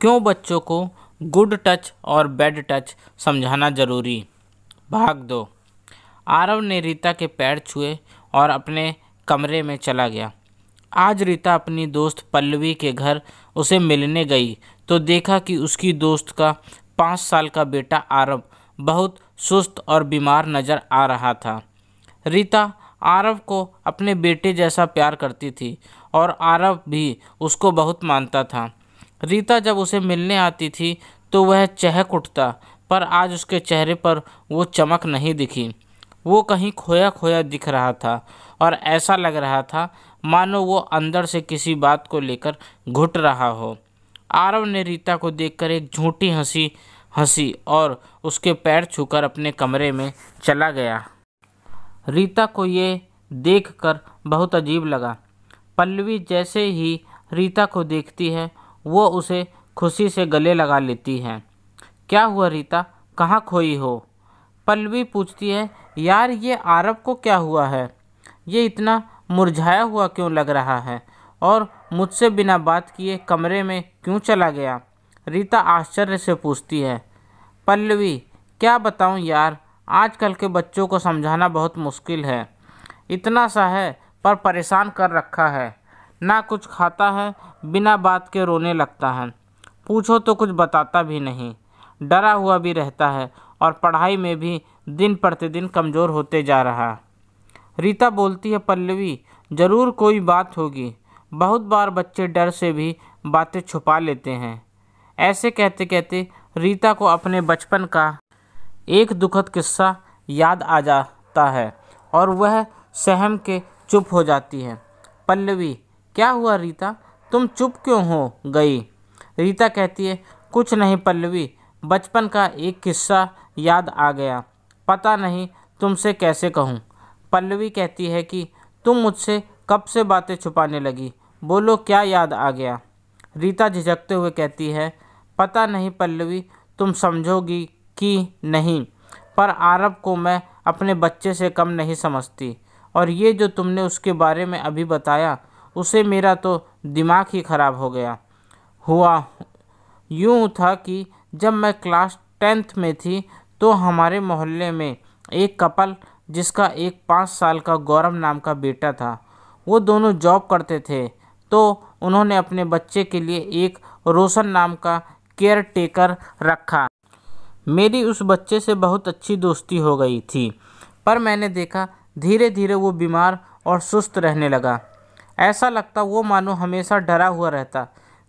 क्यों बच्चों को गुड टच और बैड टच समझाना ज़रूरी। भाग 2। आरव ने रीता के पैर छुए और अपने कमरे में चला गया। आज रीता अपनी दोस्त पल्लवी के घर उसे मिलने गई तो देखा कि उसकी दोस्त का 5 साल का बेटा आरव बहुत सुस्त और बीमार नज़र आ रहा था। रीता आरव को अपने बेटे जैसा प्यार करती थी और आरव भी उसको बहुत मानता था। रीता जब उसे मिलने आती थी तो वह चहक उठता, पर आज उसके चेहरे पर वो चमक नहीं दिखी। वो कहीं खोया खोया दिख रहा था और ऐसा लग रहा था मानो वो अंदर से किसी बात को लेकर घुट रहा हो। आरव ने रीता को देखकर एक झूठी हंसी हंसी और उसके पैर छूकर अपने कमरे में चला गया। रीता को ये देखकर बहुत अजीब लगा। पल्लवी जैसे ही रीता को देखती है वो उसे खुशी से गले लगा लेती है। क्या हुआ रीता, कहाँ खोई हो? पल्लवी पूछती है। यार ये आरव को क्या हुआ है? ये इतना मुरझाया हुआ क्यों लग रहा है और मुझसे बिना बात किए कमरे में क्यों चला गया? रीता आश्चर्य से पूछती है। पल्लवी क्या बताऊं यार, आजकल के बच्चों को समझाना बहुत मुश्किल है। इतना सा है पर परेशान कर रखा है। ना कुछ खाता है, बिना बात के रोने लगता है। पूछो तो कुछ बताता भी नहीं, डरा हुआ भी रहता है और पढ़ाई में भी दिन प्रतिदिन कमज़ोर होते जा रहा है। रीता बोलती है। पल्लवी ज़रूर कोई बात होगी। बहुत बार बच्चे डर से भी बातें छुपा लेते हैं। ऐसे कहते कहते रीता को अपने बचपन का एक दुखद किस्सा याद आ जाता है और वह सहम के चुप हो जाती है। पल्लवी क्या हुआ रीता, तुम चुप क्यों हो गई? रीता कहती है। कुछ नहीं पल्लवी, बचपन का एक किस्सा याद आ गया, पता नहीं तुमसे कैसे कहूँ। पल्लवी कहती है कि तुम मुझसे कब से बातें छुपाने लगी, बोलो क्या याद आ गया? रीता झिझकते हुए कहती है। पता नहीं पल्लवी, तुम समझोगी कि नहीं, पर आरव को मैं अपने बच्चे से कम नहीं समझती और ये जो तुमने उसके बारे में अभी बताया, उसे मेरा तो दिमाग ही खराब हो गया। हुआ यूँ था कि जब मैं क्लास 10th में थी तो हमारे मोहल्ले में एक कपल जिसका एक 5 साल का गौरव नाम का बेटा था, वो दोनों जॉब करते थे तो उन्होंने अपने बच्चे के लिए एक रोशन नाम का केयर टेकर रखा। मेरी उस बच्चे से बहुत अच्छी दोस्ती हो गई थी, पर मैंने देखा धीरे धीरे वो बीमार और सुस्त रहने लगा। ऐसा लगता वो मानो हमेशा डरा हुआ रहता।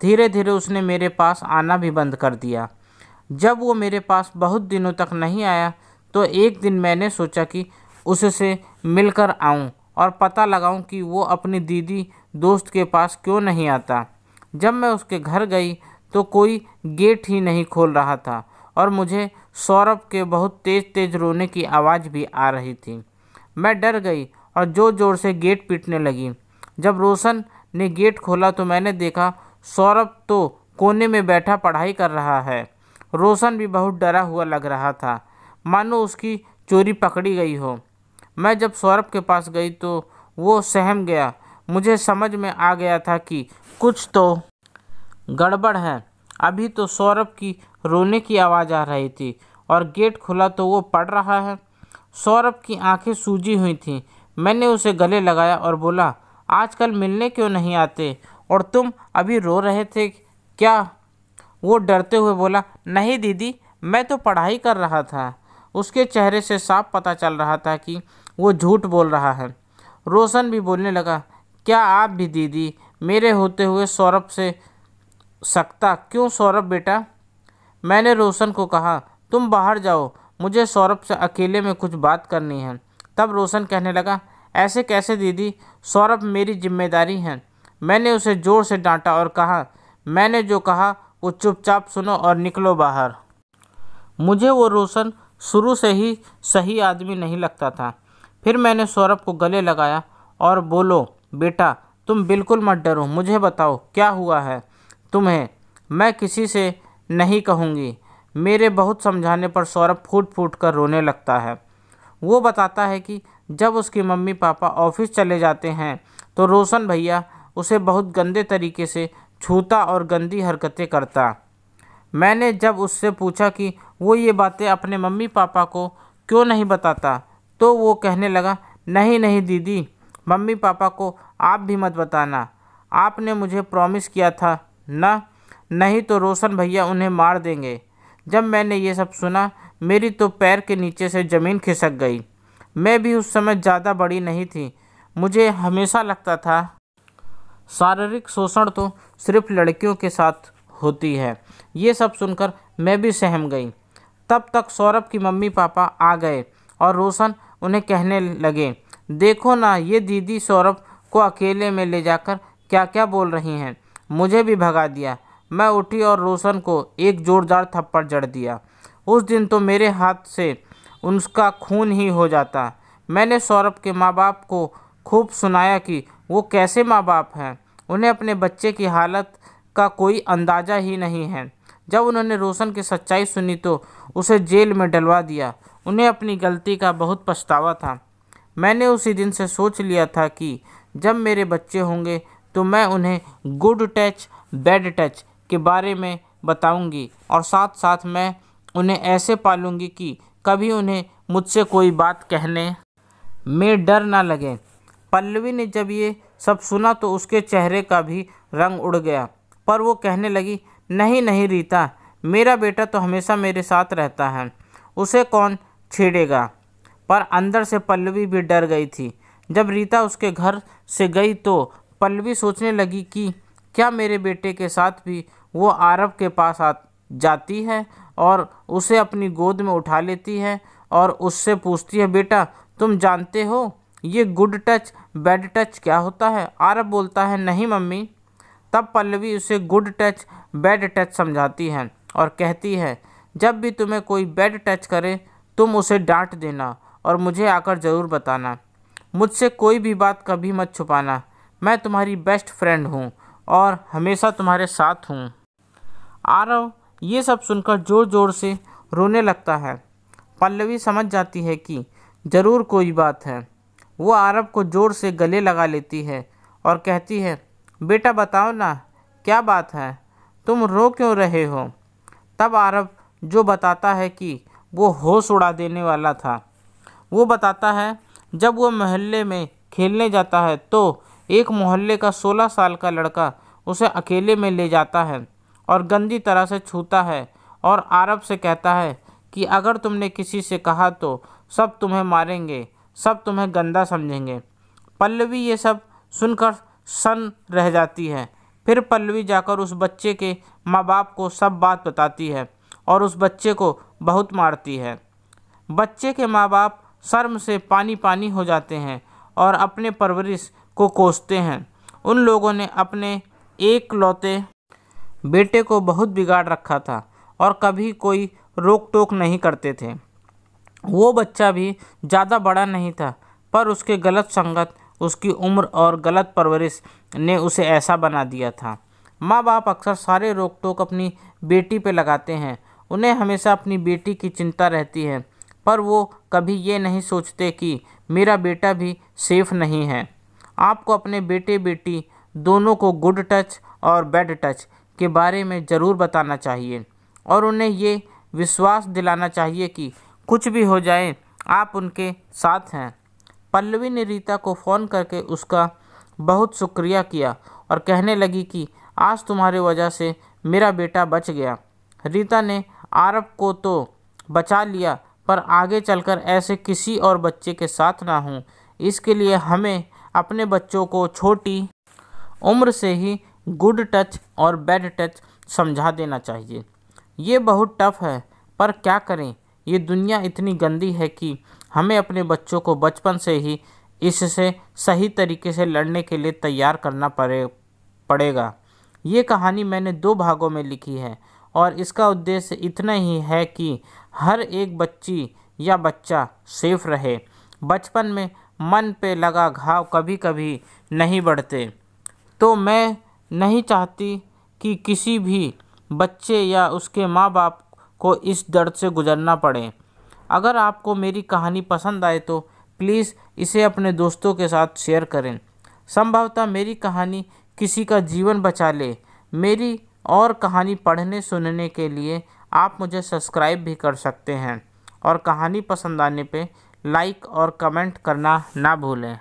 धीरे धीरे उसने मेरे पास आना भी बंद कर दिया। जब वो मेरे पास बहुत दिनों तक नहीं आया तो एक दिन मैंने सोचा कि उससे मिलकर आऊं और पता लगाऊं कि वो अपनी दीदी दोस्त के पास क्यों नहीं आता। जब मैं उसके घर गई तो कोई गेट ही नहीं खोल रहा था और मुझे सौरभ के बहुत तेज़ तेज़ रोने की आवाज़ भी आ रही थी। मैं डर गई और ज़ोर ज़ोर से गेट पीटने लगी। जब रोशन ने गेट खोला तो मैंने देखा सौरभ तो कोने में बैठा पढ़ाई कर रहा है। रोशन भी बहुत डरा हुआ लग रहा था, मानो उसकी चोरी पकड़ी गई हो। मैं जब सौरभ के पास गई तो वो सहम गया। मुझे समझ में आ गया था कि कुछ तो गड़बड़ है। अभी तो सौरभ की रोने की आवाज़ आ रही थी और गेट खुला तो वो पढ़ रहा है। सौरभ की आंखें सूजी हुई थीं। मैंने उसे गले लगाया और बोला, आजकल मिलने क्यों नहीं आते और तुम अभी रो रहे थे क्या? वो डरते हुए बोला, नहीं दीदी, मैं तो पढ़ाई कर रहा था। उसके चेहरे से साफ पता चल रहा था कि वो झूठ बोल रहा है। रोशन भी बोलने लगा, क्या आप भी दीदी मेरे होते हुए सौरभ से सकता क्यों? सौरभ बेटा, मैंने रोशन को कहा, तुम बाहर जाओ, मुझे सौरभ से अकेले में कुछ बात करनी है। तब रोशन कहने लगा, ऐसे कैसे दीदी, सौरभ मेरी जिम्मेदारी है। मैंने उसे ज़ोर से डांटा और कहा, मैंने जो कहा वो चुपचाप सुनो और निकलो बाहर। मुझे वो रोशन शुरू से ही सही आदमी नहीं लगता था। फिर मैंने सौरभ को गले लगाया और बोलो बेटा, तुम बिल्कुल मत डरो, मुझे बताओ क्या हुआ है तुम्हें। मैं किसी से नहीं कहूँगी। मेरे बहुत समझाने पर सौरभ फूट फूट कर रोने लगता है। वो बताता है कि जब उसके मम्मी पापा ऑफिस चले जाते हैं तो रोशन भैया उसे बहुत गंदे तरीके से छूता और गंदी हरकतें करता। मैंने जब उससे पूछा कि वो ये बातें अपने मम्मी पापा को क्यों नहीं बताता, तो वो कहने लगा, नहीं नहीं दीदी, मम्मी पापा को आप भी मत बताना। आपने मुझे प्रॉमिस किया था ना, नहीं तो रोशन भैया उन्हें मार देंगे। जब मैंने ये सब सुना, मेरी तो पैर के नीचे से ज़मीन खिसक गई। मैं भी उस समय ज़्यादा बड़ी नहीं थी। मुझे हमेशा लगता था शारीरिक शोषण तो सिर्फ लड़कियों के साथ होती है। ये सब सुनकर मैं भी सहम गई। तब तक सौरभ की मम्मी पापा आ गए और रोशन उन्हें कहने लगे, देखो ना ये दीदी सौरभ को अकेले में ले जाकर क्या क्या बोल रही हैं। मुझे भी भगा दिया। मैं उठी और रोशन को एक जोरदार थप्पड़ जड़ दिया। उस दिन तो मेरे हाथ से उसका खून ही हो जाता। मैंने सौरभ के माँ बाप को खूब सुनाया कि वो कैसे माँ बाप हैं, उन्हें अपने बच्चे की हालत का कोई अंदाज़ा ही नहीं है। जब उन्होंने रोशन की सच्चाई सुनी तो उसे जेल में डलवा दिया। उन्हें अपनी गलती का बहुत पछतावा था। मैंने उसी दिन से सोच लिया था कि जब मेरे बच्चे होंगे तो मैं उन्हें गुड टच बैड टच के बारे में बताऊंगी और साथ साथ मैं उन्हें ऐसे पालूंगी कि कभी उन्हें मुझसे कोई बात कहने में डर ना लगे। पल्लवी ने जब ये सब सुना तो उसके चेहरे का भी रंग उड़ गया, पर वो कहने लगी, नहीं नहीं रीता, मेरा बेटा तो हमेशा मेरे साथ रहता है, उसे कौन छेड़ेगा। पर अंदर से पल्लवी भी डर गई थी। जब रीता उसके घर से गई तो पल्लवी सोचने लगी कि क्या मेरे बेटे के साथ भी वो आरव के पास जाती है और उसे अपनी गोद में उठा लेती है और उससे पूछती है, बेटा तुम जानते हो ये गुड टच बैड टच क्या होता है। आरव बोलता है, नहीं मम्मी। तब पल्लवी उसे गुड टच बैड टच समझाती है और कहती है, जब भी तुम्हें कोई बैड टच करे तुम उसे डांट देना और मुझे आकर ज़रूर बताना। मुझसे कोई भी बात कभी मत छुपाना। मैं तुम्हारी बेस्ट फ्रेंड हूँ और हमेशा तुम्हारे साथ हूँ। आरव ये सब सुनकर ज़ोर ज़ोर से रोने लगता है। पल्लवी समझ जाती है कि ज़रूर कोई बात है। वो आरव को ज़ोर से गले लगा लेती है और कहती है, बेटा बताओ ना क्या बात है, तुम रो क्यों रहे हो। तब आरव जो बताता है कि वो होश उड़ा देने वाला था। वो बताता है, जब वो मोहल्ले में खेलने जाता है तो एक मोहल्ले का 16 साल का लड़का उसे अकेले में ले जाता है और गंदी तरह से छूता है और आरव से कहता है कि अगर तुमने किसी से कहा तो सब तुम्हें मारेंगे, सब तुम्हें गंदा समझेंगे। पल्लवी ये सब सुनकर सन रह जाती है। फिर पल्लवी जाकर उस बच्चे के माँ बाप को सब बात बताती है और उस बच्चे को बहुत मारती है। बच्चे के माँ बाप शर्म से पानी पानी हो जाते हैं और अपने परवरिश को कोसते हैं। उन लोगों ने अपने एक लौते बेटे को बहुत बिगाड़ रखा था और कभी कोई रोक टोक नहीं करते थे। वो बच्चा भी ज़्यादा बड़ा नहीं था, पर उसके गलत संगत, उसकी उम्र और गलत परवरिश ने उसे ऐसा बना दिया था। माँ बाप अक्सर सारे रोक टोक अपनी बेटी पे लगाते हैं। उन्हें हमेशा अपनी बेटी की चिंता रहती है, पर वो कभी ये नहीं सोचते कि मेरा बेटा भी सेफ नहीं है। आपको अपने बेटे बेटी दोनों को गुड टच और बैड टच के बारे में ज़रूर बताना चाहिए और उन्हें ये विश्वास दिलाना चाहिए कि कुछ भी हो जाए आप उनके साथ हैं। पल्लवी ने रीता को फ़ोन करके उसका बहुत शुक्रिया किया और कहने लगी कि आज तुम्हारे वजह से मेरा बेटा बच गया। रीता ने आरव को तो बचा लिया, पर आगे चलकर ऐसे किसी और बच्चे के साथ ना हो, इसके लिए हमें अपने बच्चों को छोटी उम्र से ही गुड टच और बैड टच समझा देना चाहिए। ये बहुत टफ है, पर क्या करें, ये दुनिया इतनी गंदी है कि हमें अपने बच्चों को बचपन से ही इससे सही तरीके से लड़ने के लिए तैयार करना पड़ेगा। ये कहानी मैंने 2 भागों में लिखी है और इसका उद्देश्य इतना ही है कि हर एक बच्ची या बच्चा सेफ रहे। बचपन में मन पे लगा घाव कभी कभी नहीं बढ़ते, तो मैं नहीं चाहती कि किसी भी बच्चे या उसके माँ बाप को इस दर्द से गुजरना पड़े। अगर आपको मेरी कहानी पसंद आए तो प्लीज़ इसे अपने दोस्तों के साथ शेयर करें। संभवतः मेरी कहानी किसी का जीवन बचा ले। मेरी और कहानी पढ़ने सुनने के लिए आप मुझे सब्सक्राइब भी कर सकते हैं और कहानी पसंद आने पे लाइक और कमेंट करना ना भूलें।